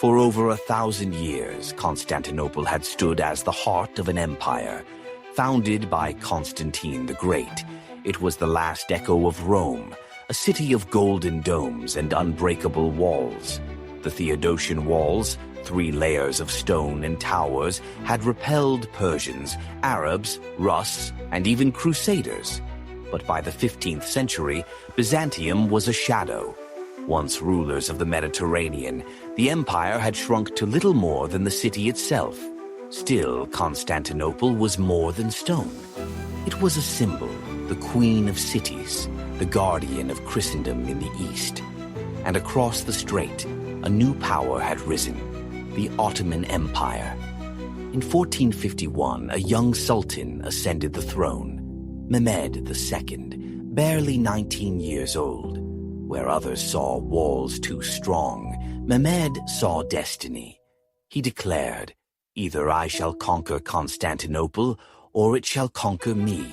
For over 1,000 years, Constantinople had stood as the heart of an empire. Founded by Constantine the Great, it was the last echo of Rome, a city of golden domes and unbreakable walls. The Theodosian walls, 3 layers of stone and towers, had repelled Persians, Arabs, Rus, and even Crusaders. But by the 15th century, Byzantium was a shadow. Once rulers of the Mediterranean, the empire had shrunk to little more than the city itself. Still, Constantinople was more than stone. It was a symbol, the queen of cities, the guardian of Christendom in the east. And across the strait, a new power had risen, the Ottoman Empire. In 1451, a young sultan ascended the throne, Mehmed II, barely 19 years old. Where others saw walls too strong, Mehmed saw destiny. He declared, "Either I shall conquer Constantinople, or it shall conquer me."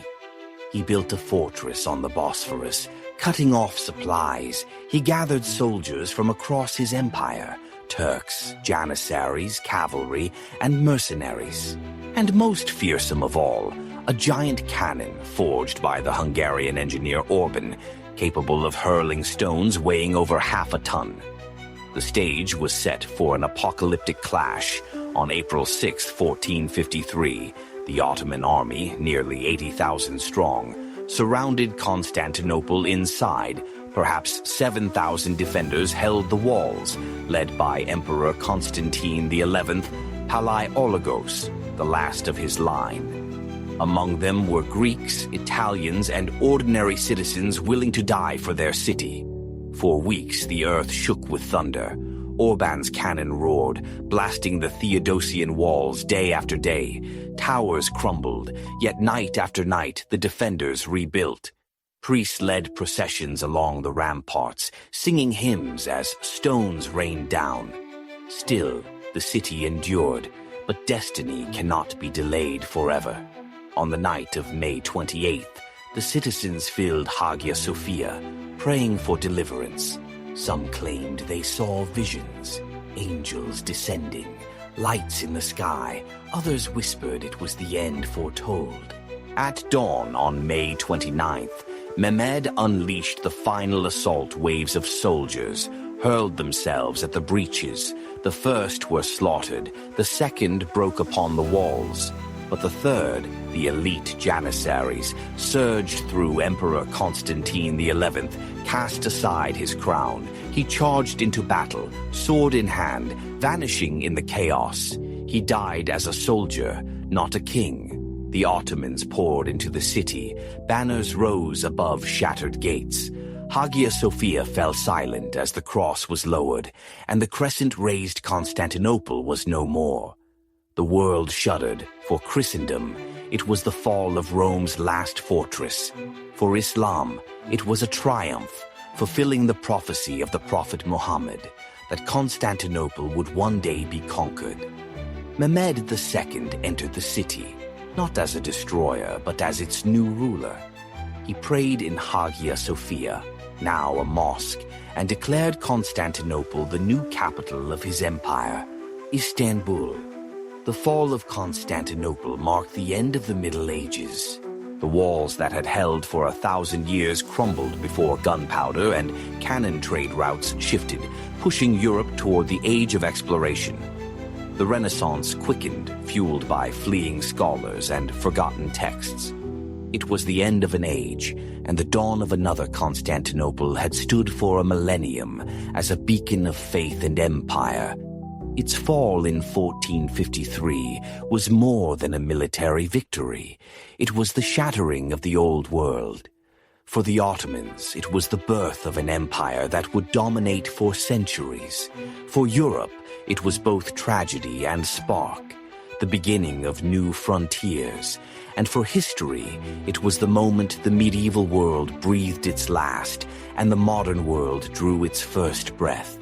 He built a fortress on the Bosphorus, cutting off supplies. He gathered soldiers from across his empire, Turks, Janissaries, cavalry, and mercenaries. And most fearsome of all, a giant cannon forged by the Hungarian engineer Orban, capable of hurling stones weighing over half a ton. The stage was set for an apocalyptic clash. On April 6, 1453, the Ottoman army, nearly 80,000 strong, surrounded Constantinople inside. Perhaps 7,000 defenders held the walls, led by Emperor Constantine XI, Palaiologos, the last of his line. Among them were Greeks, Italians, and ordinary citizens willing to die for their city. For weeks, the earth shook with thunder. Orban's cannon roared, blasting the Theodosian walls day after day. Towers crumbled, yet night after night, the defenders rebuilt. Priests led processions along the ramparts, singing hymns as stones rained down. Still, the city endured, but destiny cannot be delayed forever. On the night of May 28th, the citizens filled Hagia Sophia, praying for deliverance. Some claimed they saw visions, angels descending, lights in the sky. Others whispered it was the end foretold. At dawn on May 29th, Mehmed unleashed the final assault. Waves of soldiers hurled themselves at the breaches. The first were slaughtered, the second broke upon the walls. But the third, the elite Janissaries, surged through. Emperor Constantine XI cast aside his crown. He charged into battle, sword in hand, vanishing in the chaos. He died as a soldier, not a king. The Ottomans poured into the city. Banners rose above shattered gates. Hagia Sophia fell silent as the cross was lowered, and the crescent-raised Constantinople was no more. The world shuddered. For Christendom, it was the fall of Rome's last fortress. For Islam, it was a triumph, fulfilling the prophecy of the Prophet Muhammad, that Constantinople would one day be conquered. Mehmed II entered the city, not as a destroyer, but as its new ruler. He prayed in Hagia Sophia, now a mosque, and declared Constantinople the new capital of his empire, Istanbul. The fall of Constantinople marked the end of the Middle Ages. The walls that had held for 1,000 years crumbled before gunpowder, and cannon trade routes shifted, pushing Europe toward the age of exploration. The Renaissance quickened, fueled by fleeing scholars and forgotten texts. It was the end of an age, and the dawn of another. Constantinople had stood for a millennium as a beacon of faith and empire. Its fall in 1453 was more than a military victory. It was the shattering of the old world. For the Ottomans, it was the birth of an empire that would dominate for centuries. For Europe, it was both tragedy and spark, the beginning of new frontiers. And for history, it was the moment the medieval world breathed its last and the modern world drew its first breath.